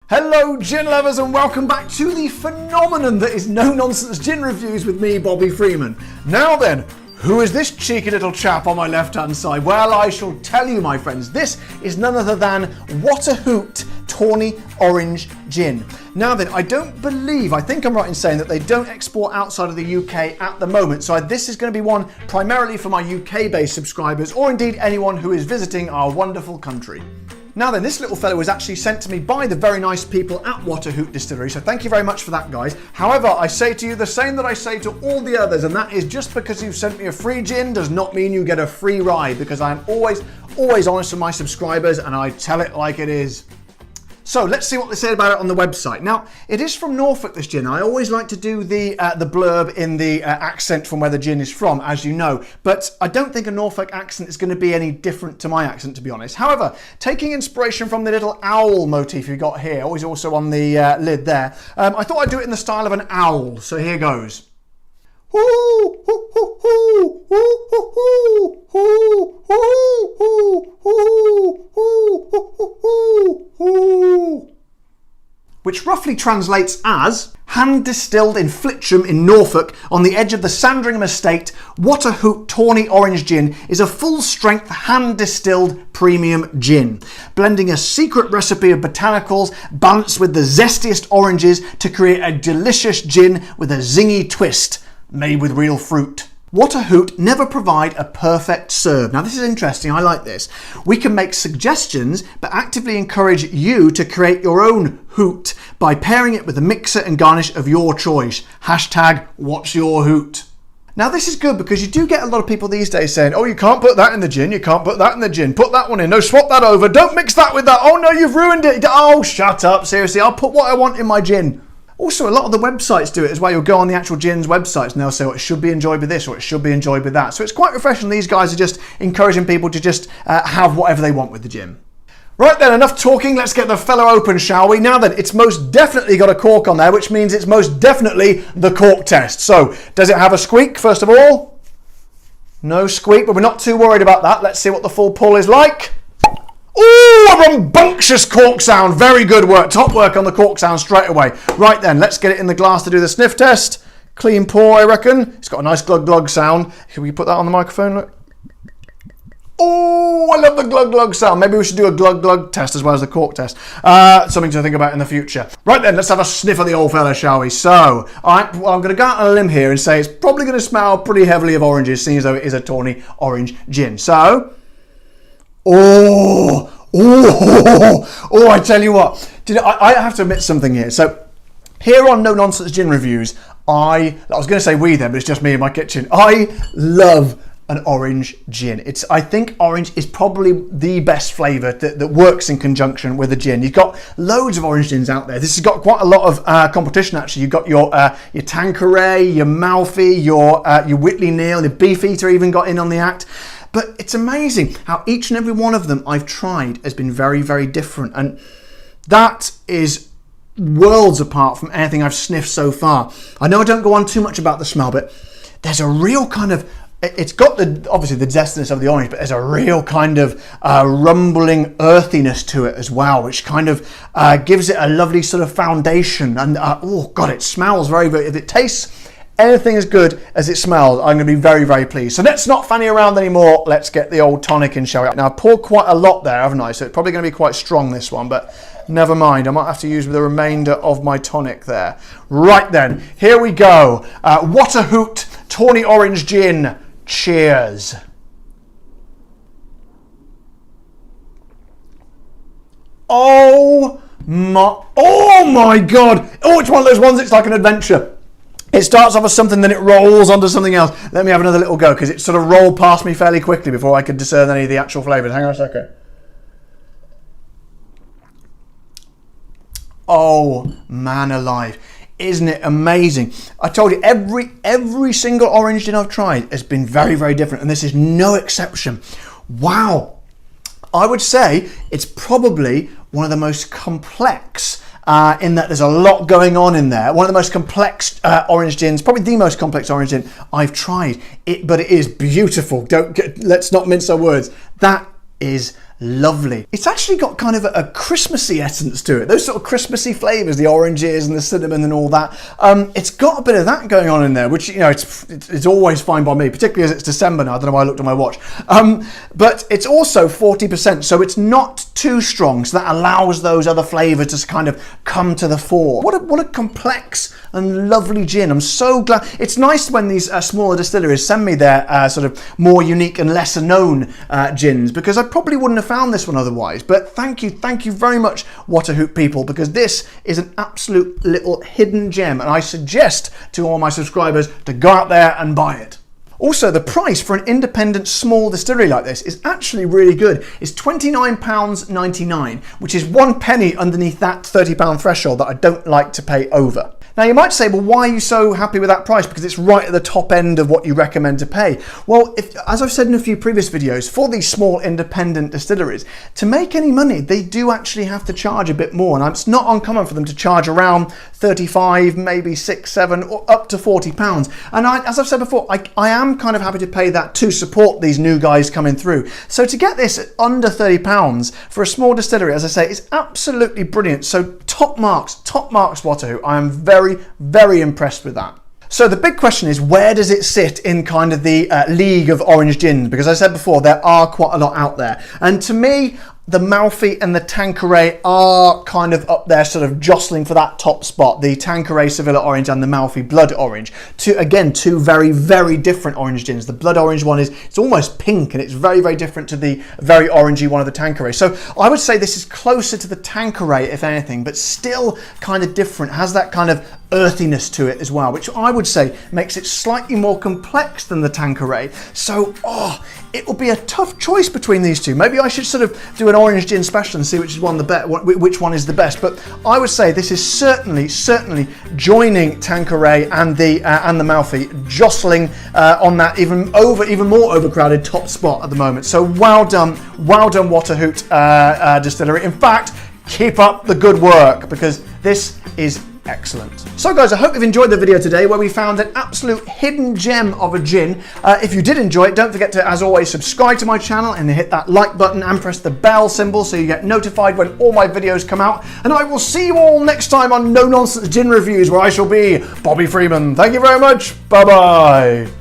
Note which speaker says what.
Speaker 1: Hello gin lovers and welcome back to the phenomenon that is No Nonsense Gin Reviews with me, Bobby Freeman. Now then, who is this cheeky little chap on my left hand side? Well, I shall tell you, my friends. This is none other than WhataHoot Tawny Orange Gin. Now then, I think I'm right in saying that they don't export outside of the UK at the moment, so this is going to be one primarily for my UK based subscribers or indeed anyone who is visiting our wonderful country. Now then, this little fellow was actually sent to me by the very nice people at WhataHoot Distillery, so thank you very much for that, guys. However, I say to you the same that I say to all the others, and that is just because you've sent me a free gin does not mean you get a free ride, because I am always honest with my subscribers and I tell it like it is. So let's see what they say about it on the website. Now, it is from Norfolk, this gin. I always like to do the blurb in the accent from where the gin is from, as you know. But I don't think a Norfolk accent is going to be any different to my accent, to be honest. However, taking inspiration from the little owl motif you got here, always also on the lid there, I thought I'd do it in the style of an owl. So here goes. Which roughly translates as hand distilled in Flitcham in Norfolk on the edge of the Sandringham estate. WhataHoot Tawny Orange Gin is a full strength hand distilled premium gin, blending a secret recipe of botanicals balanced with the zestiest oranges to create a delicious gin with a zingy twist made with real fruit. WhataHoot never provide a perfect serve. Now this is interesting, I like this. We can make suggestions but actively encourage you to create your own hoot by pairing it with a mixer and garnish of your choice. Hashtag what's your hoot. Now this is good because you do get a lot of people these days saying, oh, you can't put that in the gin, you can't put that in the gin, put that one in, no, swap that over, don't mix that with that, oh no, you've ruined it, oh shut up, seriously, I'll put what I want in my gin. Also, a lot of the websites do it as well. You'll go on the actual gin's websites and they'll say, well, it should be enjoyed with this or it should be enjoyed with that. So it's quite refreshing. These guys are just encouraging people to just have whatever they want with the gin. Right then, enough talking. Let's get the fellow open, shall we? Now then, it's most definitely got a cork on there, which means it's most definitely the cork test. So, does it have a squeak, first of all? No squeak, but we're not too worried about that. Let's see what the full pull is like. Ooh, a rambunctious cork sound. Very good work. Top work on the cork sound straight away. Right then, let's get it in the glass to do the sniff test. Clean pour, I reckon. It's got a nice glug glug sound. Can we put that on the microphone? Look. Oh, I love the glug glug sound. Maybe we should do a glug glug test as well as the cork test. Something to think about in the future. Right then, let's have a sniff of the old fella, shall we? So, I'm going to go out on a limb here and say it's probably going to smell pretty heavily of oranges, seeing as though it is a Tawny Orange Gin. So, I tell you what, I have to admit something here. So here on No Nonsense Gin Reviews, I was going to say we then, but it's just me in my kitchen. I love an orange gin. I think orange is probably the best flavour that works in conjunction with a gin. You've got loads of orange gins out there. This has got quite a lot of competition actually. You've got your Tanqueray, your Malfi, your Whitley Neal, the Beefeater even got in on the act. But it's amazing how each and every one of them I've tried has been very, very different. And that is worlds apart from anything I've sniffed so far. I know I don't go on too much about the smell, but there's a real kind of, it's got obviously the zestiness of the orange, but there's a real kind of rumbling earthiness to it as well, which kind of gives it a lovely sort of foundation. And oh God, it smells very, very, if it tastes anything as good as it smells, I'm going to be very, very pleased. So let's not fanny around anymore. Let's get the old tonic in, shall we? Now, I've poured quite a lot there, haven't I? So it's probably going to be quite strong, this one, but never mind. I might have to use the remainder of my tonic there. Right then, here we go. WhataHoot Tawny Orange Gin. Cheers. Oh my God. Oh, it's one of those ones, it's like an adventure. It starts off as something, then it rolls onto something else. Let me have another little go, because it sort of rolled past me fairly quickly before I could discern any of the actual flavours. Hang on a second. Oh, man alive. Isn't it amazing? I told you, every single orange gin I've tried has been very, very different, and this is no exception. Wow. I would say it's probably one of the most complex in that there's a lot going on in there. One of the most complex orange gins, probably the most complex orange gin I've tried. But it is beautiful. Let's not mince our words. That is lovely. It's actually got kind of a Christmassy essence to it. Those sort of Christmassy flavours, the oranges and the cinnamon and all that. It's got a bit of that going on in there, which, you know, it's always fine by me, particularly as it's December now. I don't know why I looked at my watch. But it's also 40%, so it's not too strong, so that allows those other flavours to kind of come to the fore. What a complex and lovely gin. I'm so glad. It's nice when these smaller distilleries send me their sort of more unique and lesser known gins, because I probably wouldn't have found this one otherwise. But thank you very much, WhataHoot people, because this is an absolute little hidden gem, and I suggest to all my subscribers to go out there and buy it. Also, the price for an independent small distillery like this is actually really good. It's £29.99, which is 1 penny underneath that £30 threshold that I don't like to pay over. Now you might say, well, why are you so happy with that price? Because it's right at the top end of what you recommend to pay. Well, as I've said in a few previous videos, for these small independent distilleries, to make any money, they do actually have to charge a bit more. And it's not uncommon for them to charge around 35, maybe 6, 7, or up to £40. And as I've said before, I am kind of happy to pay that to support these new guys coming through. So to get this at under £30 for a small distillery, as I say, is absolutely brilliant. So top marks, WhataHoot. I am very impressed with that. So the big question is, where does it sit in kind of the league of orange gins? Because I said before, there are quite a lot out there. And to me, the Malfy and the Tanqueray are kind of up there, sort of jostling for that top spot. The Tanqueray Sevilla Orange and the Malfy Blood Orange. Two very different orange gins. The Blood Orange one it's almost pink, and it's very different to the very orangey one of the Tanqueray. So I would say this is closer to the Tanqueray, if anything, but still kind of different. Has that kind of earthiness to it as well, which I would say makes it slightly more complex than the Tanqueray. So, it will be a tough choice between these two. Maybe I should sort of do an orange gin special and see which one is the best. But I would say this is certainly joining Tanqueray and the Malfy, jostling on that even more overcrowded top spot at the moment. So well done WhataHoot Distillery. In fact, keep up the good work, because this is excellent. So guys, I hope you've enjoyed the video today where we found an absolute hidden gem of a gin. If you did enjoy it, don't forget to, as always, subscribe to my channel and hit that like button and press the bell symbol so you get notified when all my videos come out. And I will see you all next time on No Nonsense Gin Reviews, where I shall be Bobby Freeman. Thank you very much. Bye bye.